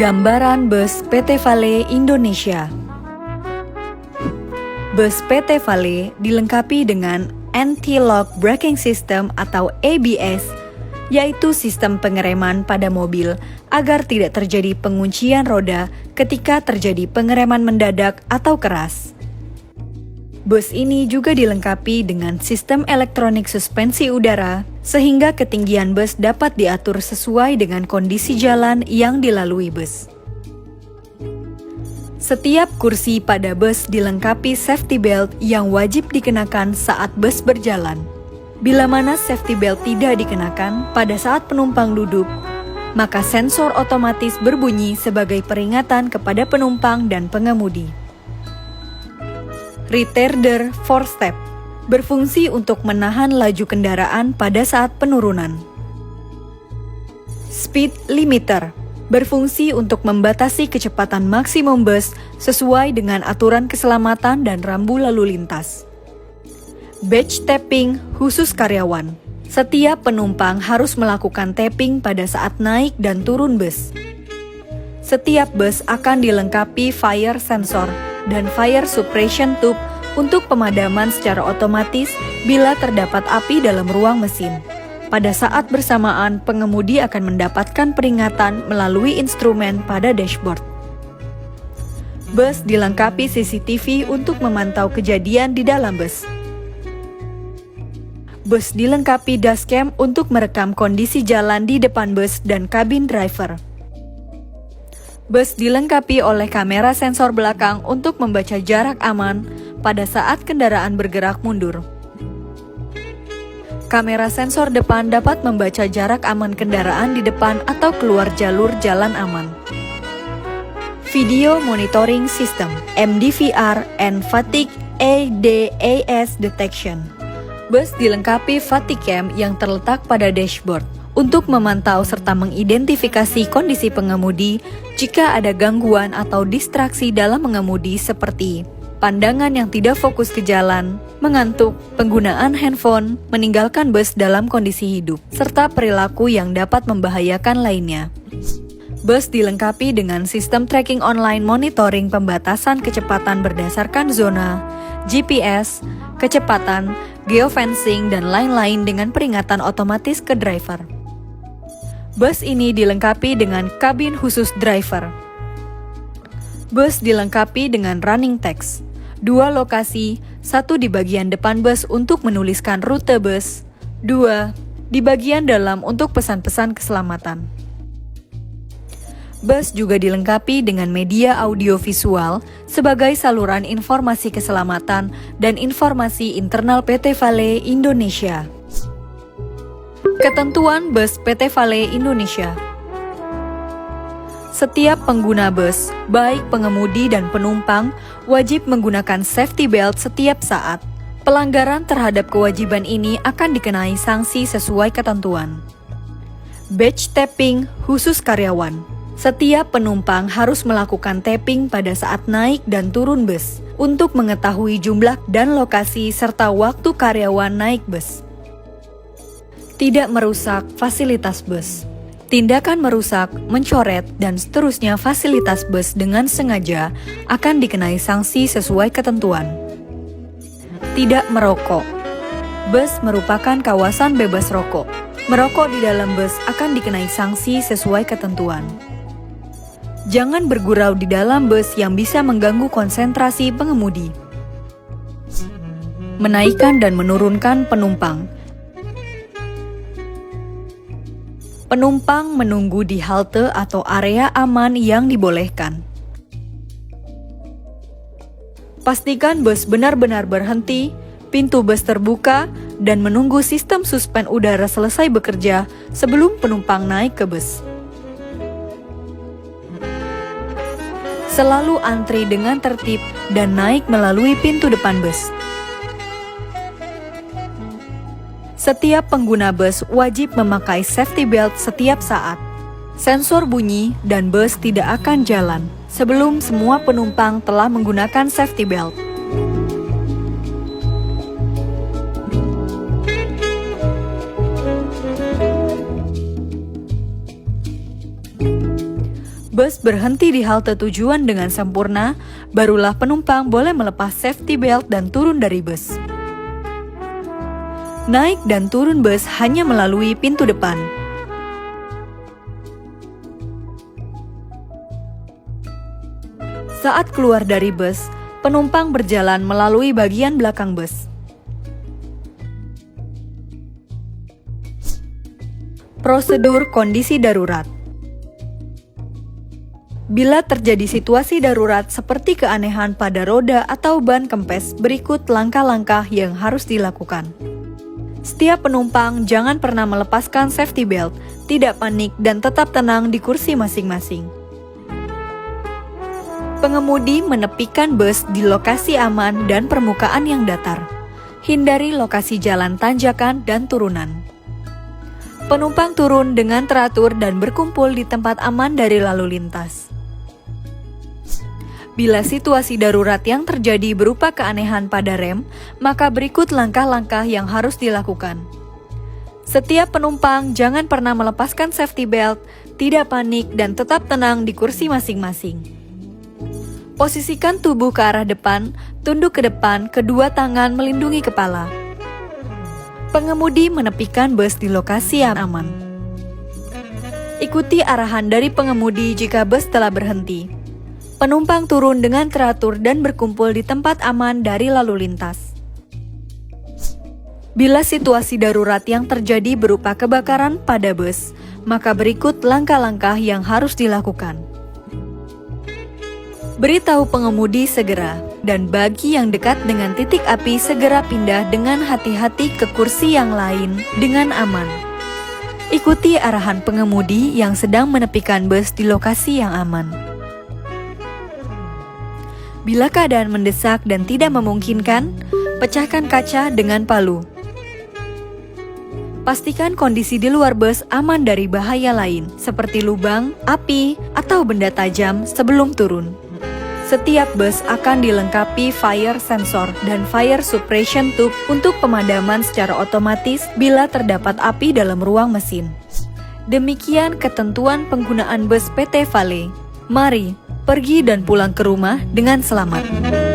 Gambaran bus PT Vale Indonesia. Bus PT Vale dilengkapi dengan Anti-Lock Braking System atau ABS, yaitu sistem pengereman pada mobil agar tidak terjadi penguncian roda ketika terjadi pengereman mendadak atau keras. Bus ini juga dilengkapi dengan sistem elektronik suspensi udara, sehingga ketinggian bus dapat diatur sesuai dengan kondisi jalan yang dilalui bus. Setiap kursi pada bus dilengkapi safety belt yang wajib dikenakan saat bus berjalan. Bila mana safety belt tidak dikenakan pada saat penumpang duduk, maka sensor otomatis berbunyi sebagai peringatan kepada penumpang dan pengemudi. Retarder 4-step berfungsi untuk menahan laju kendaraan pada saat penurunan. Speed limiter berfungsi untuk membatasi kecepatan maksimum bus sesuai dengan aturan keselamatan dan rambu lalu lintas. Badge tapping khusus karyawan. Setiap penumpang harus melakukan tapping pada saat naik dan turun bus. Setiap bus akan dilengkapi fire sensor dan fire suppression tube untuk pemadaman secara otomatis bila terdapat api dalam ruang mesin. Pada saat bersamaan, pengemudi akan mendapatkan peringatan melalui instrumen pada dashboard. Bus dilengkapi CCTV untuk memantau kejadian di dalam bus. Bus dilengkapi dashcam untuk merekam kondisi jalan di depan bus dan kabin driver. Bus dilengkapi oleh kamera sensor belakang untuk membaca jarak aman pada saat kendaraan bergerak mundur. Kamera sensor depan dapat membaca jarak aman kendaraan di depan atau keluar jalur jalan aman. Video Monitoring System (MDVR) and Fatigue ADAS Detection. Bus dilengkapi fatigue cam yang terletak pada dashboard untuk memantau serta mengidentifikasi kondisi pengemudi jika ada gangguan atau distraksi dalam mengemudi seperti pandangan yang tidak fokus ke jalan, mengantuk, penggunaan handphone, meninggalkan bus dalam kondisi hidup, serta perilaku yang dapat membahayakan lainnya. Bus dilengkapi dengan sistem tracking online monitoring pembatasan kecepatan berdasarkan zona, GPS, kecepatan, geofencing, dan lain-lain dengan peringatan otomatis ke driver. Bus ini dilengkapi dengan kabin khusus driver. Bus dilengkapi dengan running text. 2 lokasi, 1 di bagian depan bus untuk menuliskan rute bus, 2 di bagian dalam untuk pesan-pesan keselamatan. Bus juga dilengkapi dengan media audio visual sebagai saluran informasi keselamatan dan informasi internal PT Vale Indonesia. Ketentuan bus PT Vale Indonesia. Setiap pengguna bus, baik pengemudi dan penumpang, wajib menggunakan safety belt setiap saat. Pelanggaran terhadap kewajiban ini akan dikenai sanksi sesuai ketentuan. Badge tapping khusus karyawan. Setiap penumpang harus melakukan tapping pada saat naik dan turun bus untuk mengetahui jumlah dan lokasi serta waktu karyawan naik bus. Tidak merusak fasilitas bus. Tindakan merusak, mencoret, dan seterusnya fasilitas bus dengan sengaja akan dikenai sanksi sesuai ketentuan. Tidak merokok. Bus merupakan kawasan bebas rokok. Merokok di dalam bus akan dikenai sanksi sesuai ketentuan. Jangan bergurau di dalam bus yang bisa mengganggu konsentrasi pengemudi. Menaikkan dan menurunkan penumpang. Penumpang menunggu di halte atau area aman yang dibolehkan. Pastikan bus benar-benar berhenti, pintu bus terbuka, dan menunggu sistem suspen udara selesai bekerja sebelum penumpang naik ke bus. Selalu antri dengan tertib dan naik melalui pintu depan bus. Setiap pengguna bus wajib memakai safety belt setiap saat. Sensor bunyi dan bus tidak akan jalan sebelum semua penumpang telah menggunakan safety belt. bus berhenti di halte tujuan dengan sempurna, barulah penumpang boleh melepas safety belt dan turun dari bus. Naik dan turun bus hanya melalui pintu depan. Saat keluar dari bus, penumpang berjalan melalui bagian belakang bus. Prosedur kondisi darurat. Bila terjadi situasi darurat seperti keanehan pada roda atau ban kempes, berikut langkah-langkah yang harus dilakukan. Setiap penumpang jangan pernah melepaskan safety belt, tidak panik dan tetap tenang di kursi masing-masing. Pengemudi menepikan bus di lokasi aman dan permukaan yang datar. Hindari lokasi jalan tanjakan dan turunan. Penumpang turun dengan teratur dan berkumpul di tempat aman dari lalu lintas. Bila situasi darurat yang terjadi berupa keanehan pada rem, maka berikut langkah-langkah yang harus dilakukan. Setiap penumpang jangan pernah melepaskan safety belt, tidak panik dan tetap tenang di kursi masing-masing. Posisikan tubuh ke arah depan, tunduk ke depan, kedua tangan melindungi kepala. Pengemudi menepikan bus di lokasi yang aman. Ikuti arahan dari pengemudi jika bus telah berhenti. Penumpang turun dengan teratur dan berkumpul di tempat aman dari lalu lintas. Bila situasi darurat yang terjadi berupa kebakaran pada bus, maka berikut langkah-langkah yang harus dilakukan. Beritahu pengemudi segera, dan bagi yang dekat dengan titik api segera pindah dengan hati-hati ke kursi yang lain dengan aman. Ikuti arahan pengemudi yang sedang menepikan bus di lokasi yang aman. Bila keadaan mendesak dan tidak memungkinkan, pecahkan kaca dengan palu. Pastikan kondisi di luar bus aman dari bahaya lain, seperti lubang, api, atau benda tajam sebelum turun. Setiap bus akan dilengkapi fire sensor dan fire suppression tube untuk pemadaman secara otomatis bila terdapat api dalam ruang mesin. Demikian ketentuan penggunaan bus PT Vale. Mari, pergi dan pulang ke rumah dengan selamat.